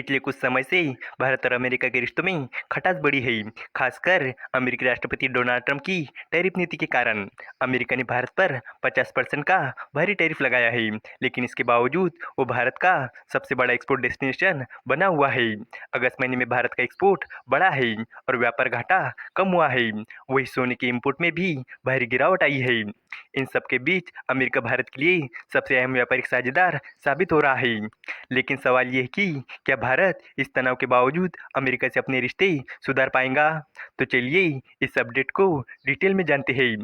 पिछले कुछ समय से भारत और अमेरिका के रिश्तों में खटास बढ़ी है। खासकर अमेरिकी राष्ट्रपति डोनाल्ड ट्रंप की टैरिफ नीति के कारण। अमेरिका ने भारत पर 50% का भारी टैरिफ लगाया है, लेकिन इसके बावजूद वो भारत का सबसे बड़ा एक्सपोर्ट डेस्टिनेशन बना हुआ है। अगस्त महीने में भारत का एक्सपोर्ट बढ़ा है और व्यापार घाटा कम हुआ है। वही सोने के इम्पोर्ट में भी भारी गिरावट आई है। इन सब के बीच अमेरिका भारत के लिए सबसे अहम व्यापारिक साझेदार साबित हो रहा है। लेकिन सवाल ये है कि क्या भारत इस तनाव के बावजूद अमेरिका से अपने रिश्ते सुधार पाएगा? तो चलिए इस अपडेट को डिटेल में जानते हैं।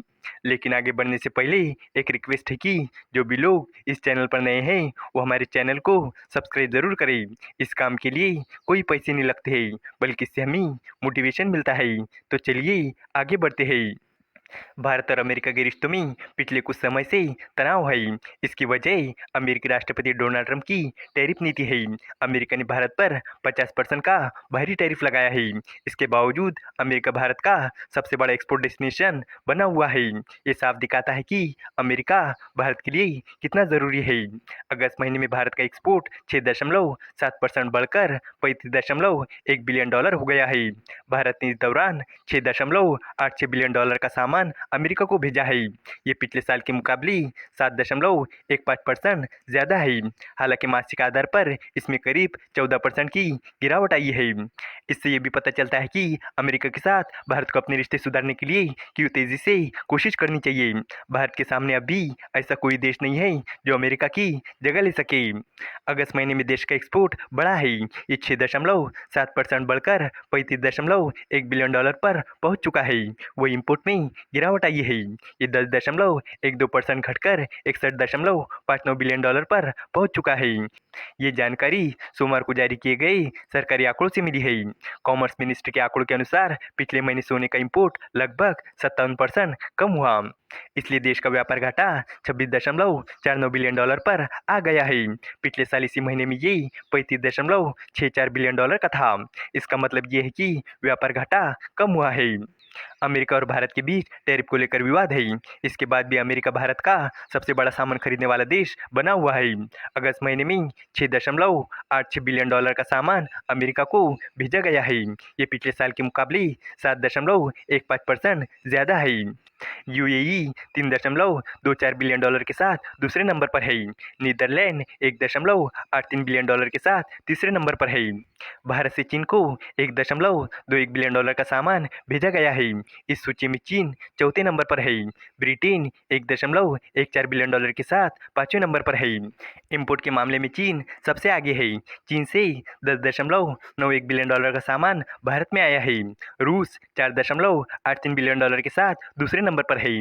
लेकिन आगे बढ़ने से पहले एक रिक्वेस्ट है कि जो भी लोग इस चैनल पर नए हैं वो हमारे चैनल को सब्सक्राइब जरूर करें। इस काम के लिए कोई पैसे नहीं लगते हैं, बल्कि इससे हमें मोटिवेशन मिलता है। तो चलिए आगे बढ़ते हैं। भारत और अमेरिका के रिश्तों में पिछले कुछ समय से तनाव है। इसकी वजह अमेरिकी राष्ट्रपति डोनाल्ड ट्रंप की टैरिफ नीति है। अमेरिका ने भारत पर 50% का भारी टैरिफ लगाया है। इसके बावजूद अमेरिका भारत का सबसे बड़ा एक्सपोर्ट डेस्टिनेशन बना हुआ है। ये साफ दिखाता है कि अमेरिका भारत के लिए कितना ज़रूरी है। अगस्त महीने में भारत का एक्सपोर्ट 6.7% बढ़कर $35.1 बिलियन हो गया है। भारत ने इस दौरान $6.86 बिलियन का सामान अमेरिका को भेजा है। ये पिछले साल के मुकाबले 7.15% ज़्यादा है। हालांकि मासिक आधार पर इसमें करीब 14% की गिरावट आई है। इससे ये भी पता चलता है कि अमेरिका के साथ भारत को अपने रिश्ते सुधारने के लिए क्यों तेजी से कोशिश करनी चाहिए। भारत के सामने अभी ऐसा कोई देश नहीं है जो अमेरिका की जगह ले सके। अगस्त महीने में देश का एक्सपोर्ट बढ़ा है। ये 6.7% बढ़कर $35.1 बिलियन पर पहुंच चुका है। वही इंपोर्ट में गिरावट आई है। ये 10.12% घटकर $61.59 बिलियन पर पहुंच चुका है। ये जानकारी सोमवार को जारी किए गए सरकारी आंकड़ों से मिली है। कॉमर्स मिनिस्ट्री के आंकड़ों के अनुसार पिछले महीने सोने का इंपोर्ट लगभग 57% कम हुआ। इसलिए देश का व्यापार घाटा $26.49 बिलियन पर आ गया है। पिछले साल इसी महीने में ये $35.64 बिलियन का था। इसका मतलब ये है कि व्यापार घाटा कम हुआ है। अमेरिका और भारत के बीच टैरिफ को लेकर विवाद है। इसके बाद भी अमेरिका भारत का सबसे बड़ा सामान खरीदने वाला देश बना हुआ है। अगस्त महीने में $6.86 बिलियन का सामान अमेरिका को भेजा गया है। ये पिछले साल के मुकाबले 7.15% ज़्यादा है। यूएई $3.24 बिलियन के साथ दूसरे नंबर पर है। नीदरलैंड $1.83 बिलियन के साथ तीसरे नंबर पर है। भारत से चीन को $1.21 बिलियन का सामान भेजा गया है। इस सूची में चीन चौथे नंबर पर है। ब्रिटेन $1.14 बिलियन के साथ पांचवें नंबर पर है। इंपोर्ट के मामले में चीन सबसे आगे है। चीन से $10.91 बिलियन का सामान भारत में आया है। रूस $4.83 बिलियन के साथ दूसरे नंबर पर है।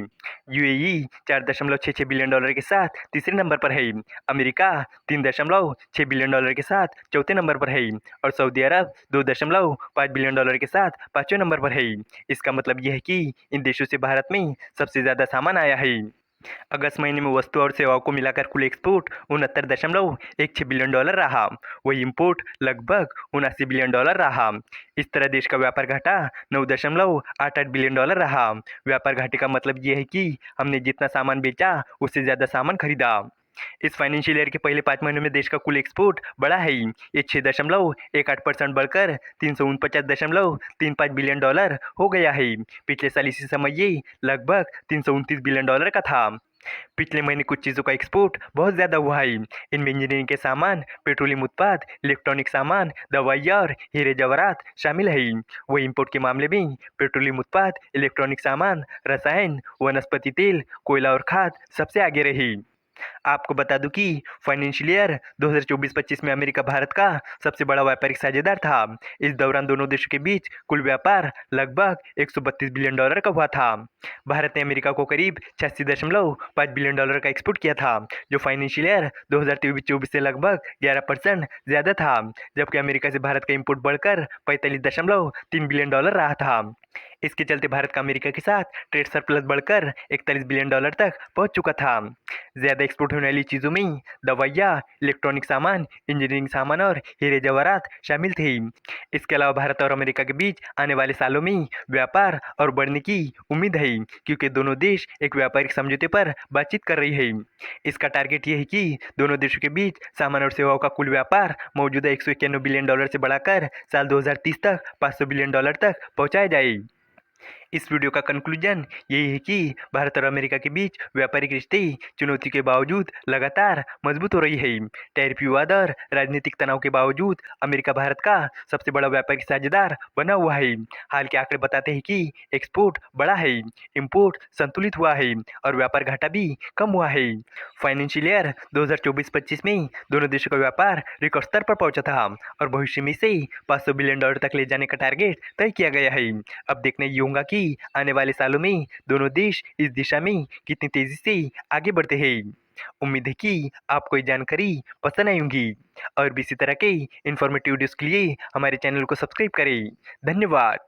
यूएई $4.66 बिलियन के साथ तीसरे नंबर पर है। अमेरिका $3.6 बिलियन के साथ चौथे नंबर पर है और सऊदी अरब $2.5 बिलियन के साथ पांचवें नंबर पर है। इसका मतलब यह है कि इन देशों से भारत में सबसे ज़्यादा सामान आया है। अगस्त महीने में वस्तु और सेवाओं को मिलाकर कुल एक्सपोर्ट $69.16 बिलियन रहा। वही इंपोर्ट लगभग $79 बिलियन रहा। इस तरह देश का व्यापार घाटा $9.88 बिलियन रहा। व्यापार घाटे का मतलब ये है कि हमने जितना सामान बेचा उससे ज़्यादा सामान खरीदा। इस फाइनेंशियल ईयर के पहले 5 महीनों में देश का कुल एक्सपोर्ट बढ़ा है। ये 6.18% बढ़कर $349.35 बिलियन हो गया है। पिछले साल इसी समय ये लगभग $329 बिलियन का था। पिछले महीने कुछ चीज़ों का एक्सपोर्ट बहुत ज़्यादा हुआ है। इनमें इंजीनियरिंग के सामान, पेट्रोलियम उत्पाद, इलेक्ट्रॉनिक सामान, दवाई और हीरे जवाहरात शामिल है। वही इंपोर्ट के मामले में पेट्रोलियम उत्पाद, इलेक्ट्रॉनिक सामान, रसायन, वनस्पति तेल, कोयला और खाद सबसे आगे रही। आपको बता दूं कि फाइनेंशियल ईयर 2024-25 में अमेरिका भारत का सबसे बड़ा व्यापारिक साझेदार था। इस दौरान दोनों देशों के बीच कुल व्यापार लगभग $132 बिलियन का हुआ था। भारत ने अमेरिका को करीब $86.5 बिलियन का एक्सपोर्ट किया था, जो फाइनेंशियल ईयर 2023-24 से लगभग 11% ज़्यादा था। जबकि अमेरिका से भारत का इंपोर्ट बढ़कर $45.3 बिलियन रहा था। इसके चलते भारत का अमेरिका के साथ ट्रेड सरप्लस बढ़कर $41 बिलियन तक पहुंच चुका था। ज़्यादा एक्सपोर्ट होने वाली चीज़ों में दवाइयाँ, इलेक्ट्रॉनिक सामान, इंजीनियरिंग सामान और हीरे जवाहरात शामिल थे। इसके अलावा भारत और अमेरिका के बीच आने वाले सालों में व्यापार और बढ़ने की उम्मीद है, क्योंकि दोनों देश एक व्यापारिक समझौते पर बातचीत कर रही है। इसका टारगेट ये है कि दोनों देशों के बीच सामान और सेवाओं का कुल व्यापार मौजूदा $191 बिलियन से बढ़ाकर साल 2030 तक $500 बिलियन तक पहुंचाया जाए। इस वीडियो का कंक्लूजन यही है कि भारत और अमेरिका के बीच व्यापारिक रिश्ते चुनौती के बावजूद लगातार मजबूत हो रही है। टैरिफ विवाद और राजनीतिक तनाव के बावजूद अमेरिका भारत का सबसे बड़ा व्यापारिक साझेदार बना हुआ है। हाल के आंकड़े बताते हैं कि एक्सपोर्ट बढ़ा है, इंपोर्ट संतुलित हुआ है और व्यापार घाटा भी कम हुआ है। फाइनेंशियल ईयर 2024-25 में दोनों देशों का व्यापार रिकॉर्ड स्तर पर पहुंचा था और भविष्य में इसे $500 बिलियन तक ले जाने का टारगेट तय किया गया है। अब देखना ये होगा कि आने वाले सालों में दोनों देश इस दिशा में कितनी तेजी से आगे बढ़ते हैं। उम्मीद है कि आपको ये जानकारी पसंद आई होगी और भी इसी तरह के इन्फॉर्मेटिव वीडियोस के लिए हमारे चैनल को सब्सक्राइब करें। धन्यवाद।